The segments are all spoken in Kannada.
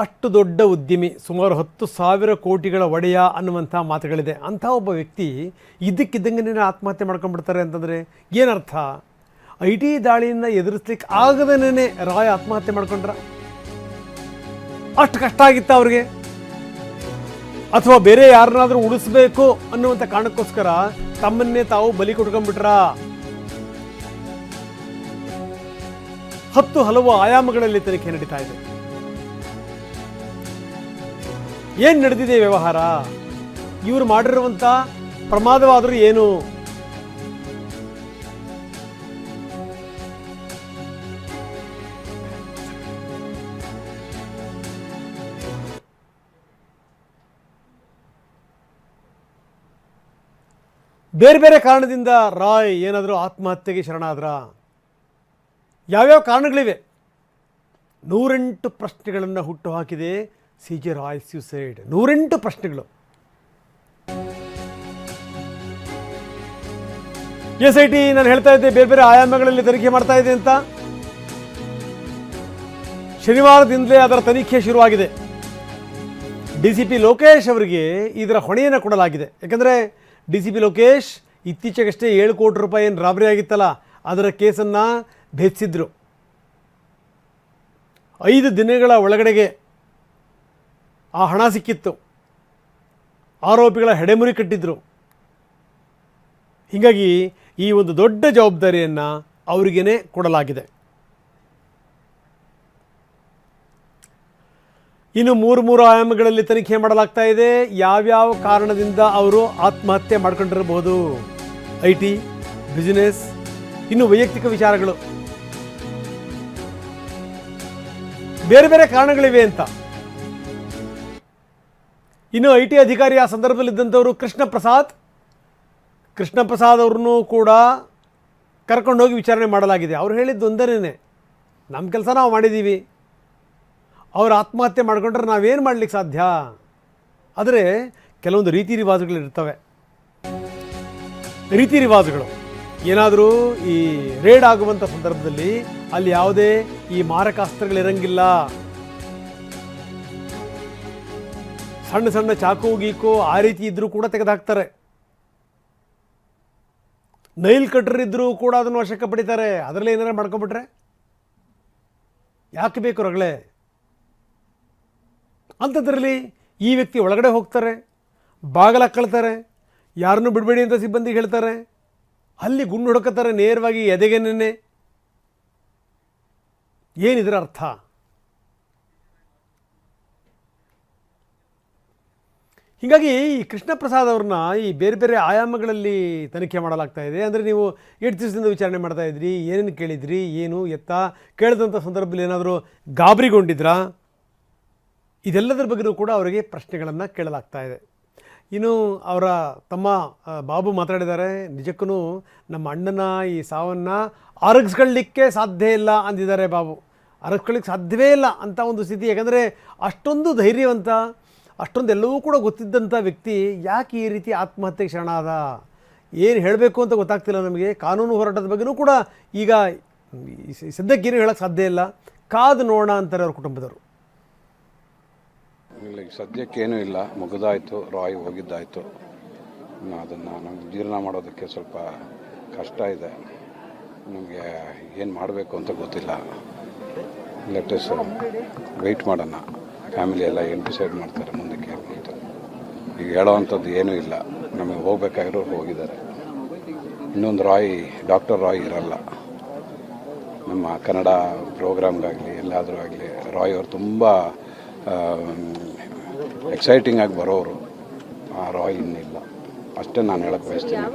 ಅಷ್ಟು ದೊಡ್ಡ ಉದ್ಯಮಿ, ಸುಮಾರು 10,000 ಕೋಟಿಗಳ ಒಡೆಯ ಅನ್ನುವಂಥ ಮಾತುಗಳಿದೆ. ಅಂಥ ಒಬ್ಬ ವ್ಯಕ್ತಿ ಇದ್ದಕ್ಕಿದ್ದಂಗೆ ಆತ್ಮಹತ್ಯೆ ಮಾಡ್ಕೊಂಡ್ಬಿಡ್ತಾರೆ ಅಂತಂದರೆ ಏನರ್ಥ? ಐ ಟಿ ದಾಳಿಯನ್ನು ಎದುರಿಸ್ಲಿಕ್ಕೆ ಆಗದೇನೆ ರಾಯ್ ಆತ್ಮಹತ್ಯೆ ಮಾಡ್ಕೊಂಡ್ರ? ಅಷ್ಟು ಕಷ್ಟ ಆಗಿತ್ತ ಅವ್ರಿಗೆ? ಅಥವಾ ಬೇರೆ ಯಾರನ್ನಾದರೂ ಉಳಿಸ್ಬೇಕು ಅನ್ನುವಂಥ ಕಾರಣಕ್ಕೋಸ್ಕರ ತಮ್ಮನ್ನೇ ತಾವು ಬಲಿ ಕೊಟ್ಕೊಂಡ್ಬಿಟ್ರ? 10 ಹಲವು ಆಯಾಮಗಳಲ್ಲಿ ತನಿಖೆ ನಡೀತಾ ಇದೆ. ಏನ್ ನಡೆದಿದೆ ವ್ಯವಹಾರ? ಇವರು ಮಾಡಿರುವಂತ ಪ್ರಮಾದವಾದರೂ ಏನು? ಬೇರೆ ಬೇರೆ ಕಾರಣದಿಂದ ರಾಯ್ ಏನಾದರೂ ಆತ್ಮಹತ್ಯೆಗೆ ಶರಣಾದ್ರ? ಯಾವ್ಯಾವ ಕಾರಣಗಳಿವೆ? 108 ಪ್ರಶ್ನೆಗಳನ್ನು ಹುಟ್ಟುಹಾಕಿದೆ CJ ರಾಯ್ ಸ್ಯೂಸೈಡ್. 108 ಪ್ರಶ್ನೆಗಳು. SIT ನಾನು ಹೇಳ್ತಾ ಇದ್ದೆ ಬೇರೆ ಬೇರೆ ಆಯಾಮಗಳಲ್ಲಿ ತನಿಖೆ ಮಾಡ್ತಾ ಇದೆ ಅಂತ. ಶನಿವಾರದಿಂದಲೇ ಅದರ ತನಿಖೆ ಶುರುವಾಗಿದೆ. DCP ಲೋಕೇಶ್ ಅವರಿಗೆ ಇದರ ಹೊಣೆಯನ್ನು ಕೊಡಲಾಗಿದೆ. ಯಾಕಂದರೆ DCP ಲೋಕೇಶ್ ಇತ್ತೀಚೆಗಷ್ಟೇ 7 ಕೋಟಿ ರೂಪಾಯಿ ಏನು ರಾಬರಿ ಆಗಿತ್ತಲ್ಲ, ಅದರ ಕೇಸನ್ನು ಭೇದಿಸಿದ್ರು. 5 ದಿನಗಳ ಒಳಗಡೆಗೆ ಆ ಹಣ ಸಿಕ್ಕಿತ್ತು. ಆರೋಪಿಗಳ ಹೆಡೆಮುರಿ ಕಟ್ಟಿದ್ರು. ಹೀಗಾಗಿ ಈ ಒಂದು ದೊಡ್ಡ ಜವಾಬ್ದಾರಿಯನ್ನು ಅವರಿಗೇನೆ ಕೊಡಲಾಗಿದೆ. ಇನ್ನು 3 ಆಯಾಮಗಳಲ್ಲಿ ತನಿಖೆ ಮಾಡಲಾಗ್ತಾ ಇದೆ. ಯಾವ್ಯಾವ ಕಾರಣದಿಂದ ಅವರು ಆತ್ಮಹತ್ಯೆ ಮಾಡ್ಕೊಂಡಿರಬಹುದು? IT, ಬಿಸಿನೆಸ್, ಇನ್ನು ವೈಯಕ್ತಿಕ ವಿಚಾರಗಳು, ಬೇರೆ ಬೇರೆ ಕಾರಣಗಳಿವೆ ಅಂತ. ಇನ್ನು IT ಅಧಿಕಾರಿ ಆ ಸಂದರ್ಭದಲ್ಲಿದ್ದಂಥವರು ಕೃಷ್ಣ ಪ್ರಸಾದ್ ಅವ್ರನ್ನೂ ಕೂಡ ಕರ್ಕೊಂಡೋಗಿ ವಿಚಾರಣೆ ಮಾಡಲಾಗಿದೆ. ಅವ್ರು ಹೇಳಿದ್ದು ಒಂದನೇ, ನಮ್ಮ ಕೆಲಸ ನಾವು ಮಾಡಿದ್ದೀವಿ, ಅವ್ರು ಆತ್ಮಹತ್ಯೆ ಮಾಡಿಕೊಂಡ್ರೆ ನಾವೇನು ಮಾಡಲಿಕ್ಕೆ ಸಾಧ್ಯ? ಆದರೆ ಕೆಲವೊಂದು ರೀತಿ ರಿವಾಜುಗಳಿರ್ತವೆ. ರೀತಿ ರಿವಾಜುಗಳು ಏನಾದರೂ ಈ ರೇಡ್ ಆಗುವಂಥ ಸಂದರ್ಭದಲ್ಲಿ ಅಲ್ಲಿ ಯಾವುದೇ ಈ ಮಾರಕಾಸ್ತ್ರಗಳಿರಂಗಿಲ್ಲ. ಸಣ್ಣ ಸಣ್ಣ ಚಾಕು ಗೀಕು ಆ ರೀತಿ ಇದ್ದರೂ ಕೂಡ ತೆಗೆದುಹಾಕ್ತಾರೆ. ನೈಲ್ ಕಟ್ರ್ ಇದ್ದರೂ ಕೂಡ ಅದನ್ನು ವಶಕ್ಕೆ ಪಡಿತಾರೆ. ಅದರಲ್ಲೇ ಏನಾರು ಮಾಡ್ಕೊಂಬಿಟ್ರೆ ಯಾಕೆ ಬೇಕು ರಗಳೆ? ಅಂಥದ್ರಲ್ಲಿ ಈ ವ್ಯಕ್ತಿ ಒಳಗಡೆ ಹೋಗ್ತಾರೆ, ಬಾಗಿಲು ಹಾಕ್ಕೊಳ್ತಾರೆ, ಯಾರನ್ನೂ ಬಿಡಬೇಡಿ ಅಂತ ಸಿಬ್ಬಂದಿಗೆ ಹೇಳ್ತಾರೆ, ಅಲ್ಲಿ ಗುಂಡು ಹೊಡ್ಕೊತಾರೆ ನೇರವಾಗಿ ಎದೆಗೆನೆ. ಏನಿದರ ಅರ್ಥ? ಹೀಗಾಗಿ ಈ ಕೃಷ್ಣ ಪ್ರಸಾದ್ ಅವ್ರನ್ನ ಈ ಬೇರೆ ಬೇರೆ ಆಯಾಮಗಳಲ್ಲಿ ತನಿಖೆ ಮಾಡಲಾಗ್ತಾ ಇದೆ. ಅಂದರೆ ನೀವು 8 ದಿವಸದಿಂದ ವಿಚಾರಣೆ ಮಾಡ್ತಾ ಇದ್ರಿ, ಏನೇನು ಕೇಳಿದ್ರಿ, ಏನು ಎತ್ತ ಕೇಳಿದಂಥ ಸಂದರ್ಭದಲ್ಲಿ ಏನಾದರೂ ಗಾಬರಿಗೊಂಡಿದ್ರಾ? ಇದೆಲ್ಲದರ ಬಗ್ಗೆಯೂ ಕೂಡ ಅವರಿಗೆ ಪ್ರಶ್ನೆಗಳನ್ನು ಕೇಳಲಾಗ್ತಾ ಇದೆ. ಇನ್ನು ಅವರ ತಮ್ಮ ಬಾಬು ಮಾತಾಡಿದ್ದಾರೆ. ನಿಜಕ್ಕೂ ನಮ್ಮ ಅಣ್ಣನ ಈ ಸಾವನ್ನು ಅರಗಿಸ್ಕೊಳ್ಳಿಕ್ಕೆ ಸಾಧ್ಯ ಇಲ್ಲ ಅಂದಿದ್ದಾರೆ ಬಾಬು. ಅರಗಿಸ್ಕೊಳ್ಳಿಕ್ಕೆ ಸಾಧ್ಯವೇ ಇಲ್ಲ ಅಂತ ಒಂದು ಸ್ಥಿತಿ. ಯಾಕಂದರೆ ಅಷ್ಟೊಂದು ಧೈರ್ಯವಂತ, ಅಷ್ಟೊಂದೆಲ್ಲವೂ ಕೂಡ ಗೊತ್ತಿದ್ದಂಥ ವ್ಯಕ್ತಿ ಯಾಕೆ ಈ ರೀತಿ ಆತ್ಮಹತ್ಯೆಗೆ ಶರಣಾದ? ಏನು ಹೇಳಬೇಕು ಅಂತ ಗೊತ್ತಾಗ್ತಿಲ್ಲ ನಮಗೆ. ಕಾನೂನು ಹೋರಾಟದ ಬಗ್ಗೆಯೂ ಕೂಡ ಈಗ ಸದ್ಯಕ್ಕೇನು ಹೇಳೋಕ್ಕೆ ಸಾಧ್ಯ ಇಲ್ಲ. ಕಾದು ನೋಡೋಣ ಅಂತಾರೆ ಅವ್ರ ಕುಟುಂಬದವರು. ಇಲ್ಲ, ಸದ್ಯಕ್ಕೇನೂ ಇಲ್ಲ, ಮುಗಿದಾಯಿತು, ರಾಯ್ ಹೋಗಿದ್ದಾಯಿತು. ಅದನ್ನು ನಮ್ಗೆ ಜೀರ್ಣ ಮಾಡೋದಕ್ಕೆ ಸ್ವಲ್ಪ ಕಷ್ಟ ಇದೆ. ನಮಗೆ ಏನು ಮಾಡಬೇಕು ಅಂತ ಗೊತ್ತಿಲ್ಲ. ಲೆಟಸ್ ವೆಯ್ಟ್ ಮಾಡೋಣ, ಫ್ಯಾಮಿಲಿ ಎಲ್ಲ ಏನು ಡಿಸೈಡ್ ಮಾಡ್ತಾರೆ ಮುಂದಕ್ಕೆ ಅಂತ. ಈಗ ಹೇಳೋವಂಥದ್ದು ಏನೂ ಇಲ್ಲ. ನಮಗೆ ಹೋಗ್ಬೇಕಾಗಿರೋರು ಹೋಗಿದ್ದಾರೆ. ಇನ್ನೊಂದು ಡಾಕ್ಟರ್ ರಾಯ್ ಇರಲ್ಲ ನಮ್ಮ ಕನ್ನಡ ಪ್ರೋಗ್ರಾಮ್ಗಾಗಲಿ ಎಲ್ಲಾದರೂ ಆಗಲಿ. ರಾಯ್ ಅವರು ತುಂಬ ಎಕ್ಸೈಟಿಂಗ್ ಆಗಿ ಬರೋರು. ಆ ರಾಯ್ ಇನ್ನಿಲ್ಲ, ಅಷ್ಟೇ ನಾನು ಹೇಳಕ್ಕೆ ಬಯಸ್ತೀನಿ.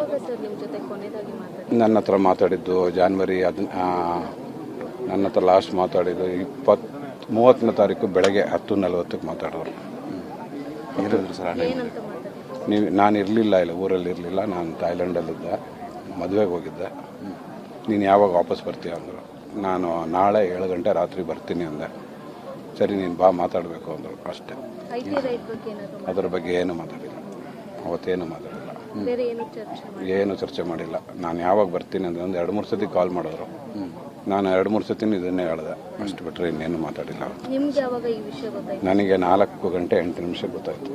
ನನ್ನ ಹತ್ರ ಮಾತಾಡಿದ್ದು ಜಾನ್ವರಿ ನನ್ನ ಹತ್ರ ಲಾಸ್ಟ್ ಮಾತಾಡಿದ್ದು 30ನೇ ತಾರೀಕು ಬೆಳಗ್ಗೆ 10:40 ಮಾತಾಡೋರು. ನಾನು ಇರಲಿಲ್ಲ, ಇಲ್ಲ ಊರಲ್ಲಿ ಇರಲಿಲ್ಲ, ನಾನು ಥಾಯ್ಲೆಂಡಲ್ಲಿದ್ದೆ, ಮದುವೆಗೆ ಹೋಗಿದ್ದೆ. ನೀನು ಯಾವಾಗ ವಾಪಸ್ ಬರ್ತೀಯ ಅಂದರು. ನಾನು ನಾಳೆ 7 ಗಂಟೆ ರಾತ್ರಿ ಬರ್ತೀನಿ ಅಂದೆ. ಸರಿ ನೀನು ಬಾ ಮಾತಾಡಬೇಕು ಅಂದರು, ಅಷ್ಟೇ. ಅದರ ಬಗ್ಗೆ ಏನು ಮಾತಾಡಿಲ್ಲ, ಅವತ್ತೇನು ಮಾತಾಡಿಲ್ಲ, ಏನು ಚರ್ಚೆ ಮಾಡಿಲ್ಲ. ನಾನು ಯಾವಾಗ ಬರ್ತೀನಿ ಅಂದರೆ ಒಂದು 2-3 ಸತಿ ಕಾಲ್ ಮಾಡಿದ್ರು. ನಾನು 2-3 ಸತಿನೂ ಇದನ್ನೇ ಹೇಳಿದೆ, ಅಷ್ಟು ಬಿಟ್ಟರೆ ಇನ್ನೇನು ಮಾತಾಡಿಲ್ಲ. ನಿಮ್ಗೆ ಯಾವಾಗ ಈ ವಿಷಯ ಗೊತ್ತಾಯ್ತು? ನನಗೆ 4 ಗಂಟೆ 8 ನಿಮಿಷ ಗೊತ್ತಾಯಿತು.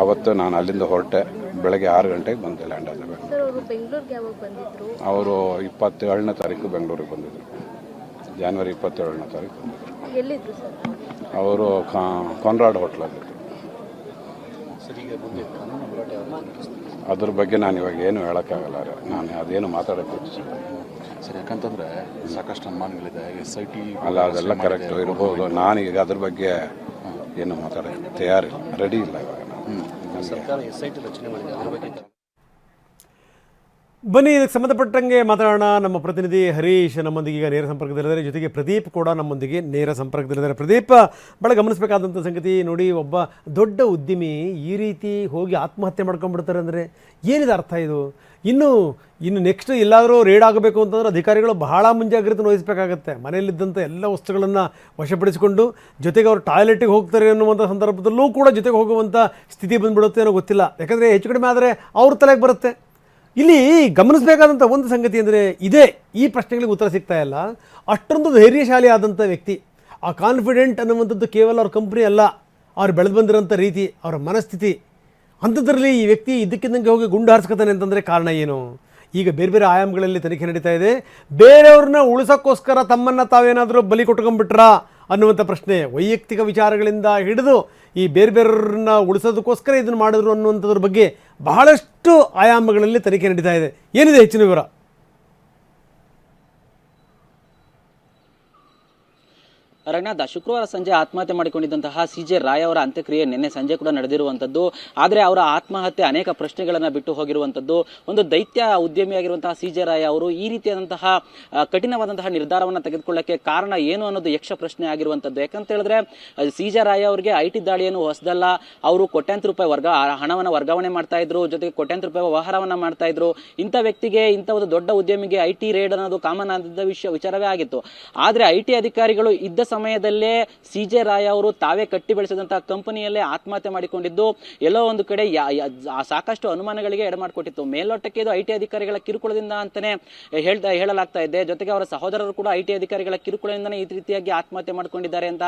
ಅವತ್ತು ನಾನು ಅಲ್ಲಿಂದ ಹೊರಟೆ, ಬೆಳಗ್ಗೆ 6 ಗಂಟೆಗೆ ಬಂದೆ ಲ್ಯಾಂಡ್ ಆದ. ಸರ್, ಅವರು ಬೆಂಗಳೂರಿಗೆ ಯಾವಾಗ ಬಂದಿದ್ರು? ಅವರು 27ನೇ ತಾರೀಕು ಬೆಂಗಳೂರಿಗೆ ಬಂದಿದ್ದರು, ಜನವರಿ 27ನೇ ತಾರೀಕು ಬಂದಿದ್ದರು. ಎಲ್ಲಿದ್ರು ಸರ್? ಅವರು ಕಾನ್ರಾಡ್ ಹೋಟ್ಲಲ್ಲಿದ್ದರು. ಅದ್ರ ಬಗ್ಗೆ ನಾನು ಇವಾಗ ಏನು ಹೇಳೋಕ್ಕಾಗಲ್ಲ, ನಾನು ಅದೇನು ಮಾತಾಡೋಕ್ಕೆ ಸರ್. ಯಾಕಂತಂದರೆ ಸಾಕಷ್ಟು ಅನುಮಾನಗಳಿದೆ, SIT ಅಲ್ಲ, ಅದೆಲ್ಲ ಕರೆಕ್ಟ್ ಇರ್ಬೋದು. ನಾನೀಗ ಅದ್ರ ಬಗ್ಗೆ ಏನು ಮಾತಾಡೋಕ್ಕೆ ತಯಾರಿಲ್ಲ, ರೆಡಿ ಇಲ್ಲ ಇವಾಗ ನಾನು. ಸರ್ಕಾರ SIT ರಚನೆ ಮಾಡಿದೆ, ಅದ್ರ ಬಗ್ಗೆ ಬನ್ನಿ ಇದಕ್ಕೆ ಸಂಬಂಧಪಟ್ಟಂಗೆ ಮಾತಾಡೋಣ. ನಮ್ಮ ಪ್ರತಿನಿಧಿ ಹರೀಶ್ ನಮ್ಮೊಂದಿಗೆ ಈಗ ನೇರ ಸಂಪರ್ಕದಲ್ಲಿದ್ದಾರೆ, ಜೊತೆಗೆ ಪ್ರದೀಪ್ ಕೂಡ ನಮ್ಮೊಂದಿಗೆ ನೇರ ಸಂಪರ್ಕದಲ್ಲಿದ್ದಾರೆ. ಪ್ರದೀಪ್, ಭಾಳ ಗಮನಿಸಬೇಕಾದಂಥ ಸಂಗತಿ ನೋಡಿ, ಒಬ್ಬ ದೊಡ್ಡ ಉದ್ಯಮಿ ಈ ರೀತಿ ಹೋಗಿ ಆತ್ಮಹತ್ಯೆ ಮಾಡ್ಕೊಂಡ್ಬಿಡ್ತಾರೆ ಅಂದರೆ ಏನಿದೆ ಅರ್ಥ ಇದು? ಇನ್ನು ನೆಕ್ಸ್ಟ್ ಎಲ್ಲಾದರೂ ರೇಡ್ ಆಗಬೇಕು ಅಂತಂದ್ರೆ ಅಧಿಕಾರಿಗಳು ಬಹಳ ಮುಂಜಾಗ್ರತೆ ವಹಿಸಬೇಕಾಗತ್ತೆ. ಮನೆಯಲ್ಲಿದ್ದಂಥ ಎಲ್ಲ ವಸ್ತುಗಳನ್ನು ವಶಪಡಿಸಿಕೊಂಡು ಜೊತೆಗೆ ಅವರು ಟಾಯ್ಲೆಟಿಗೆ ಹೋಗ್ತಾರೆ ಅನ್ನುವಂಥ ಸಂದರ್ಭದಲ್ಲೂ ಕೂಡ ಜೊತೆಗೆ ಹೋಗುವಂಥ ಸ್ಥಿತಿ ಬಂದ್ಬಿಡುತ್ತೆ ಅನ್ನೋ ಗೊತ್ತಿಲ್ಲ. ಯಾಕಂದರೆ ಹೆಚ್ಚು ಕಡಿಮೆ ಆದರೆ ಅವ್ರ ತಲೆಗೆ ಬರುತ್ತೆ. ಇಲ್ಲಿ ಗಮನಿಸಬೇಕಾದಂಥ ಒಂದು ಸಂಗತಿ ಅಂದರೆ ಈ ಪ್ರಶ್ನೆಗಳಿಗೆ ಉತ್ತರ ಸಿಗ್ತಾ ಇಲ್ಲ. ಅಷ್ಟೊಂದು ಧೈರ್ಯಶಾಲಿ ಆದಂಥ ವ್ಯಕ್ತಿ, ಆ ಕಾನ್ಫಿಡೆಂಟ್ ಅನ್ನುವಂಥದ್ದು ಕೇವಲ ಅವ್ರ ಕಂಪ್ನಿ ಅಲ್ಲ, ಅವ್ರು ಬೆಳೆದು ಬಂದಿರೋಂಥ ರೀತಿ, ಅವರ ಮನಸ್ಥಿತಿ. ಅಂಥದ್ರಲ್ಲಿ ಈ ವ್ಯಕ್ತಿ ಇದಕ್ಕಿದ್ದಂಗೆ ಹೋಗಿ ಗುಂಡು ಹಾರಿಸ್ಕೊತಾನೆ ಅಂತಂದರೆ ಕಾರಣ ಏನು? ಈಗ ಬೇರೆ ಬೇರೆ ಆಯಾಮಗಳಲ್ಲಿ ತನಿಖೆ ನಡೀತಾ ಇದೆ. ಬೇರೆಯವ್ರನ್ನ ಉಳಿಸೋಕ್ಕೋಸ್ಕರ ತಮ್ಮನ್ನು ತಾವೇನಾದರೂ ಬಲಿ ಕೊಟ್ಕೊಂಡ್ಬಿಟ್ರಾ ಅನ್ನುವಂಥ ಪ್ರಶ್ನೆ, ವೈಯಕ್ತಿಕ ವಿಚಾರಗಳಿಂದ ಹಿಡಿದು ಈ ಬೇರೆ ಬೇರೆಯವ್ರನ್ನ ಉಳಿಸೋದಕ್ಕೋಸ್ಕರ ಇದನ್ನು ಮಾಡಿದ್ರು ಅನ್ನುವಂಥದ್ರ ಬಗ್ಗೆ ಬಹಳಷ್ಟು ಆಯಾಮಗಳಲ್ಲಿ ತನಿಖೆ ನಡೀತಾ ಇದೆ. ಏನಿದೆ ಹೆಚ್ಚಿನ ವಿವರ? ರಂಗನಾಥ್, ಶುಕ್ರವಾರ ಸಂಜೆ ಆತ್ಮಹತ್ಯೆ ಮಾಡಿಕೊಂಡಿದ್ದಂತಹ CJ ರಾಯ್ ಅವರ ಅಂತ್ಯಕ್ರಿಯೆ ನಿನ್ನೆ ಸಂಜೆ ಕೂಡ ನಡೆದಿರುವಂಥದ್ದು. ಆದರೆ ಅವರ ಆತ್ಮಹತ್ಯೆ ಅನೇಕ ಪ್ರಶ್ನೆಗಳನ್ನು ಬಿಟ್ಟು ಹೋಗಿರುವಂಥದ್ದು. ಒಂದು ದೈತ್ಯ ಉದ್ಯಮಿಯಾಗಿರುವಂತಹ CJ ರಾಯ್ ಅವರು ಈ ರೀತಿಯಾದಂತಹ ಕಠಿಣವಾದಂತಹ ನಿರ್ಧಾರವನ್ನು ತೆಗೆದುಕೊಳ್ಳಕ್ಕೆ ಕಾರಣ ಏನು ಅನ್ನೋದು ಯಕ್ಷ ಪ್ರಶ್ನೆ ಆಗಿರುವಂಥದ್ದು. ಯಾಕಂತ ಹೇಳಿದ್ರೆ CJ ರಾಯ್ ಅವರಿಗೆ IT ದಾಳಿಯನ್ನು ಹೊಸದಲ್ಲ. ಅವರು ಕೋಟ್ಯಾಂತರ ರೂಪಾಯಿ ಹಣವನ್ನು ವರ್ಗಾವಣೆ ಮಾಡ್ತಾ ಇದ್ರು, ಜೊತೆಗೆ ಕೋಟ್ಯಾಂತರ ರೂಪಾಯಿ ವ್ಯವಹಾರವನ್ನ ಮಾಡ್ತಾ ಇದ್ರು. ಇಂಥ ವ್ಯಕ್ತಿಗೆ, ಇಂಥ ಒಂದು ದೊಡ್ಡ ಉದ್ಯಮಿಗೆ IT ರೇಡ್ ಅನ್ನೋದು ಕಾಮನ್ ಆದ ವಿಚಾರವೇ ಆಗಿತ್ತು. ಆದರೆ IT ಅಧಿಕಾರಿಗಳು ಇದ್ದ ಸಮಯದಲ್ಲೇ CJ ರಾಯ್ ಅವರು ತಾವೇ ಕಟ್ಟಿ ಬೆಳೆಸಿದಂತಹ ಕಂಪನಿಯಲ್ಲೇ ಆತ್ಮಹತ್ಯೆ ಮಾಡಿಕೊಂಡಿದ್ದು ಎಲ್ಲೋ ಒಂದು ಕಡೆ ಸಾಕಷ್ಟು ಅನುಮಾನಗಳಿಗೆ ಎಡೆಮಾಡಿಕೊಟ್ಟಿತ್ತು. ಮೇಲ್ನೋಟಕ್ಕೆ ಇದು IT ಅಧಿಕಾರಿಗಳ ಕಿರುಕುಳದಿಂದ ಅಂತಾನೆ ಹೇಳಲಾಗ್ತಾ ಇದೆ. ಜೊತೆಗೆ ಅವರ ಸಹೋದರರು ಕೂಡ IT ಅಧಿಕಾರಿಗಳ ಕಿರುಕುಳದಿಂದನೇ ಈ ರೀತಿಯಾಗಿ ಆತ್ಮಹತ್ಯೆ ಮಾಡಿಕೊಂಡಿದ್ದಾರೆ ಅಂತ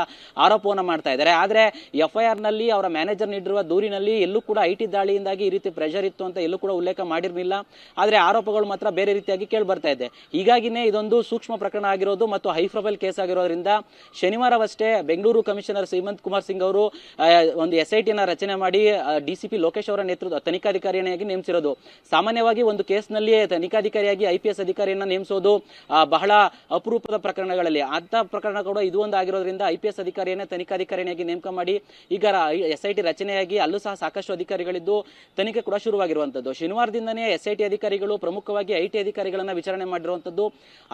ಆರೋಪವನ್ನು ಮಾಡ್ತಾ ಇದ್ದಾರೆ. ಆದ್ರೆ FIR ನಲ್ಲಿ ಅವರ ಮ್ಯಾನೇಜರ್ ನೀಡಿರುವ ದೂರಿನಲ್ಲಿ ಎಲ್ಲೂ ಕೂಡ IT ದಾಳಿಯಿಂದಾಗಿ ಈ ರೀತಿ ಪ್ರೆಷರ್ ಇತ್ತು ಅಂತ ಎಲ್ಲೂ ಕೂಡ ಉಲ್ಲೇಖ ಮಾಡಿರಲಿಲ್ಲ. ಆದ್ರೆ ಆರೋಪಗಳು ಮಾತ್ರ ಬೇರೆ ರೀತಿಯಾಗಿ ಕೇಳಿ ಬರ್ತಾ ಇದೆ. ಹೀಗಾಗಿನೇ ಇದೊಂದು ಸೂಕ್ಷ್ಮ ಪ್ರಕರಣ ಆಗಿರೋದು ಮತ್ತು ಹೈ ಪ್ರೊಫೈಲ್ ಕೇಸ್ ಆಗಿರೋದ್ರಿಂದ ಶನಿವಾರವಷ್ಟೇ ಬೆಂಗಳೂರು ಕಮಿಷನರ್ ಹೇಮಂತ್ ಕುಮಾರ್ ಸಿಂಗ್ ಅವರು ಒಂದು SIT ರಚನೆ ಮಾಡಿ DCP ಲೋಕೇಶ್ ಅವರ ನೇತೃತ್ವ ತನಿಖಾಧಿಕಾರಿಯಾಗಿ ನೇಮಿಸಿರೋದು. ಸಾಮಾನ್ಯವಾಗಿ ಒಂದು ಕೇಸ್ನಲ್ಲಿ ತನಿಖಾಧಿಕಾರಿಯಾಗಿ IPS ಅಧಿಕಾರಿಯನ್ನ ನೇಮಿಸೋದು ಬಹಳ ಅಪರೂಪದ ಪ್ರಕರಣಗಳಲ್ಲಿ. ಅಂತ ಪ್ರಕರಣ ಕೂಡ ಇದು ಒಂದು ಆಗಿರೋದ್ರಿಂದ IPS ಅಧಿಕಾರಿಯನ್ನೇ ತನಿಖಾಧಿಕಾರಿಯಾಗಿ ನೇಮಕ ಮಾಡಿ ಈಗ SIT ರಚನೆಯಾಗಿ ಅಲ್ಲೂ ಸಹ ಸಾಕಷ್ಟು ಅಧಿಕಾರಿಗಳಿದ್ದು ತನಿಖೆ ಕೂಡ ಶುರುವಾಗಿರುವಂತದ್ದು. ಶನಿವಾರದಿಂದನೇ SIT ಅಧಿಕಾರಿಗಳು ಪ್ರಮುಖವಾಗಿ IT ಅಧಿಕಾರಿಗಳನ್ನ ವಿಚಾರಣೆ ಮಾಡಿರುವಂತದ್ದು.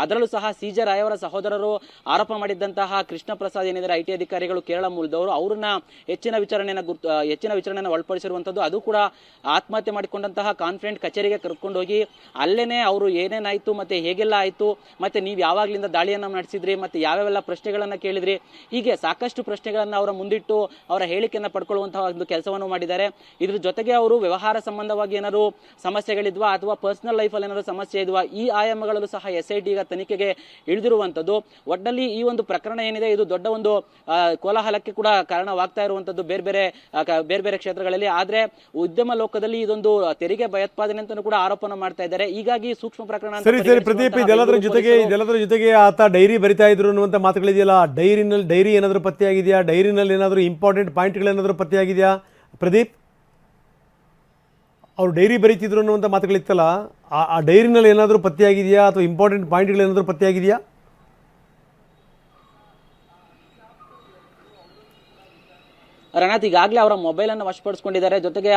ಅದರಲ್ಲೂ ಸಹ CJ ರಾಯ್ ಅವರ ಸಹೋದರರು ಆರೋಪ ಮಾಡಿದ್ದಂತಹ ಕೃಷ್ಣ ಪ್ರಸಾದ್ ಏನಿದ್ದಾರೆ IT ಅಧಿಕಾರಿಗಳು ಕೇರಳ ಮೂಲದವರು, ಅವ್ರನ್ನ ಹೆಚ್ಚಿನ ವಿಚಾರಣೆಯನ್ನು ಒಳಪಡಿಸಿರುವಂತದ್ದು. ಅದು ಕೂಡ ಆತ್ಮಹತ್ಯೆ ಮಾಡಿಕೊಂಡಂತಹ ಕಾನ್ಫಿಡೆಂಟ್ ಕಚೇರಿಗೆ ಕರ್ಕೊಂಡು ಹೋಗಿ ಅಲ್ಲೇನೆ ಅವರು ಏನೇನಾಯ್ತು ಮತ್ತೆ ಹೇಗೆಲ್ಲ ಆಯ್ತು, ಮತ್ತೆ ನೀವು ಯಾವಾಗ್ಲಿಂದ ದಾಳಿಯನ್ನ ನಡೆಸಿದ್ರಿ, ಮತ್ತೆ ಯಾವ್ಯಾವೆಲ್ಲ ಪ್ರಶ್ನೆಗಳನ್ನ ಕೇಳಿದ್ರಿ, ಹೀಗೆ ಸಾಕಷ್ಟು ಪ್ರಶ್ನೆಗಳನ್ನ ಅವರ ಮುಂದಿಟ್ಟು ಅವರ ಹೇಳಿಕೆಯನ್ನ ಪಡ್ಕೊಳ್ಳುವಂತಹ ಒಂದು ಕೆಲಸವನ್ನು ಮಾಡಿದ್ದಾರೆ. ಇದ್ರ ಜೊತೆಗೆ ಅವರು ವ್ಯವಹಾರ ಸಂಬಂಧವಾಗಿ ಏನಾದ್ರು ಸಮಸ್ಯೆಗಳಿದ್ವಾ ಅಥವಾ ಪರ್ಸನಲ್ ಲೈಫ್ ಅಲ್ಲಿ ಏನಾದ್ರು ಸಮಸ್ಯೆ ಇದ್ವಾ, ಈ ಆಯಾಮಗಳಲ್ಲೂ ಸಹ SIT ಈಗ ತನಿಖೆಗೆ ಇಳಿದಿರುವಂತದ್ದು. ಒಟ್ಟಲ್ಲಿ ಈ ಒಂದು ಪ್ರಕರಣ ಏನಿದೆ ಇದು ದೊಡ್ಡ ಒಂದು ಕೋಲಾಹಲಕ್ಕೆ ಕೂಡ ಕಾರಣವಾಗ್ತಾ ಇರುವಂತದ್ದು ಬೇರೆ ಬೇರೆ ಕ್ಷೇತ್ರಗಳಲ್ಲಿ. ಆದ್ರೆ ಉದ್ಯಮ ಲೋಕದಲ್ಲಿ ಇದೊಂದು ತೆರಿಗೆ ಭಯೋತ್ಪಾದನೆ ಅಂತ ಕೂಡ ಆರೋಪನ ಮಾಡ್ತಾ ಇದ್ದಾರೆ. ಹೀಗಾಗಿ ಸೂಕ್ಷ್ಮ ಪ್ರಕರಣ. ಸರಿ ಪ್ರದೀಪ್, ಇದೆಲ್ಲದರ ಜೊತೆಗೆ ಆತ ಡೈರಿ ಬರಿತಾ ಇದ್ರು ಅನ್ನುವಂಥ ಮಾತುಗಳಿದೆಯಲ್ಲ, ಡೈರಿ ಏನಾದರೂ ಪತ್ತೆಯಾಗಿದೆಯಾ? ಡೈರಿನಲ್ಲಿ ಏನಾದರೂ ಇಂಪಾರ್ಟೆಂಟ್ ಪಾಯಿಂಟ್ಗಳೇನಾದರೂ ಪತ್ತೆಯಾಗಿದೆಯಾ ಪ್ರದೀಪ್? ಅವರು ಡೈರಿ ಬರೀತಿದ್ರು ಅನ್ನುವಂಥ ಮಾತುಗಳಿತ್ತಲ್ಲ, ಆ ಡೈರಿನಲ್ಲಿ ಏನಾದರೂ ಪತ್ತೆಯಾಗಿದೆಯಾ ಅಥವಾ ಇಂಪಾರ್ಟೆಂಟ್ ಪಾಯಿಂಟ್ಗಳೇನಾದರೂ ಪತ್ತೆಯಾಗಿದೆಯಾ? ರಣಾಥ್, ಈಗಾಗಲೇ ಅವರ ಮೊಬೈಲ್ ಅನ್ನು ವಶಪಡಿಸಿಕೊಂಡಿದ್ದಾರೆ, ಜೊತೆಗೆ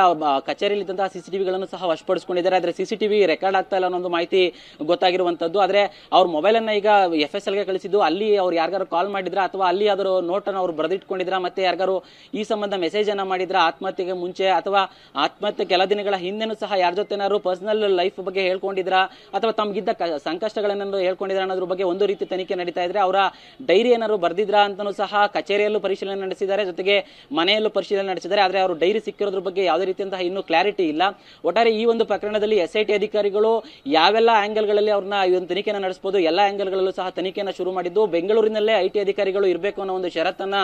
ಕಚೇರಿಯಲ್ಲಿ ಇದ್ದಂತಹ CCTVಗಳನ್ನು ಸಹ ವಶಪಡಿಸಿಕೊಂಡಿದ್ದಾರೆ. ಆದ್ರೆ CCTV ರೆಕಾರ್ಡ್ ಆಗ್ತಾ ಇಲ್ಲ ಅನ್ನೋ ಒಂದು ಮಾಹಿತಿ ಗೊತ್ತಾಗಿರುವಂತದ್ದು. ಆದ್ರೆ ಅವ್ರ ಮೊಬೈಲ್ ಅನ್ನ ಈಗ FSLಗೆ ಕಳಿಸಿದ್ದು, ಅಲ್ಲಿ ಅವ್ರು ಯಾರಿಗಾರು ಕಾಲ್ ಮಾಡಿದ್ರ ಅಥವಾ ಅಲ್ಲಿ ಅದರ ನೋಟ್ ಅನ್ನು ಅವ್ರು ಬರೆದಿಟ್ಕೊಂಡಿದ್ರ, ಮತ್ತೆ ಯಾರಿಗಾರು ಈ ಸಂಬಂಧ ಮೆಸೇಜ್ ಅನ್ನ ಮಾಡಿದ್ರ ಆತ್ಮಹತ್ಯೆಗೆ ಮುಂಚೆ ಅಥವಾ ಆತ್ಮಹತ್ಯೆ ಕೆಲ ದಿನಗಳ ಹಿಂದೆನೂ ಸಹ ಯಾರ ಜೊತೆನಾದ್ರು ಪರ್ಸನಲ್ ಲೈಫ್ ಬಗ್ಗೆ ಹೇಳ್ಕೊಂಡಿದ್ರ ಅಥವಾ ತಮ್ಗಿದ್ದ ಸಂಕಷ್ಟಗಳೇನಾದ್ರು ಹೇಳ್ಕೊಂಡಿದ್ರ ಅನ್ನೋದ್ರ ಬಗ್ಗೆ ಒಂದು ರೀತಿ ತನಿಖೆ ನಡೀತಾ ಇದ್ರೆ, ಅವರ ಡೈರಿ ಏನಾದ್ರು ಬರ್ದಿದ್ರ ಅಂತನೂ ಸಹ ಕಚೇರಿಯಲ್ಲೂ ಪರಿಶೀಲನೆ ನಡೆಸಿದ್ದಾರೆ. ಜೊತೆಗೆ ಮನೆಯಲ್ಲೂ ಪರಿಶೀಲನೆ ನಡೆಸಿದ್ದಾರೆ. ಆದರೆ ಅವರು ಡೈರಿ ಸಿಕ್ಕಿರೋದ್ರ ಬಗ್ಗೆ ಯಾವುದೇ ರೀತಿಯಂತಹ ಇನ್ನೂ ಕ್ಲಾರಿಟಿ ಇಲ್ಲ. ಒಟ್ಟಾರೆ ಈ ಒಂದು ಪ್ರಕರಣದಲ್ಲಿ SIT ಅಧಿಕಾರಿಗಳು ಯಾವೆಲ್ಲ ಆಂಗಲ್ಗಳಲ್ಲಿ ಅವ್ರನ್ನ ಈ ಒಂದು ತನಿಖೆಯನ್ನು ನಡೆಸಬಹುದು, ಎಲ್ಲ ಆಂಗಲ್ಗಳಲ್ಲೂ ಸಹ ತನಿಖೆಯನ್ನು ಶುರು ಮಾಡಿದ್ದು, ಬೆಂಗಳೂರಿನಲ್ಲೇ IT ಅಧಿಕಾರಿಗಳು ಇರಬೇಕು ಅನ್ನೋ ಒಂದು ಷರತ್ತನ್ನ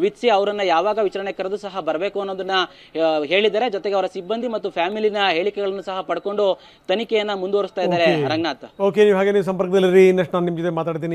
ವಿಧಿಸಿ ಅವರನ್ನ ಯಾವಾಗ ವಿಚಾರಣೆ ಕರೆದು ಸಹ ಬರಬೇಕು ಅನ್ನೋದನ್ನ ಹೇಳಿದ್ದಾರೆ. ಜೊತೆಗೆ ಅವರ ಸಿಬ್ಬಂದಿ ಮತ್ತು ಫ್ಯಾಮಿಲಿನ ಹೇಳಿಕೆಗಳನ್ನು ಸಹ ಪಡ್ಕೊಂಡು ತನಿಖೆಯನ್ನ ಮುಂದುವರಿಸ್ತಾ ಇದ್ದಾರೆ. ರಂಗನಾಥ್, ಓಕೆ, ನೀವು ಹಾಗೆ ನೀವು ಸಂಪರ್ಕದಲ್ಲಿರಿ, ಇನ್ನಷ್ಟು ನಾನು ನಿಮ್ಮ ಜೊತೆ ಮಾತಾಡ್ತೀನಿ.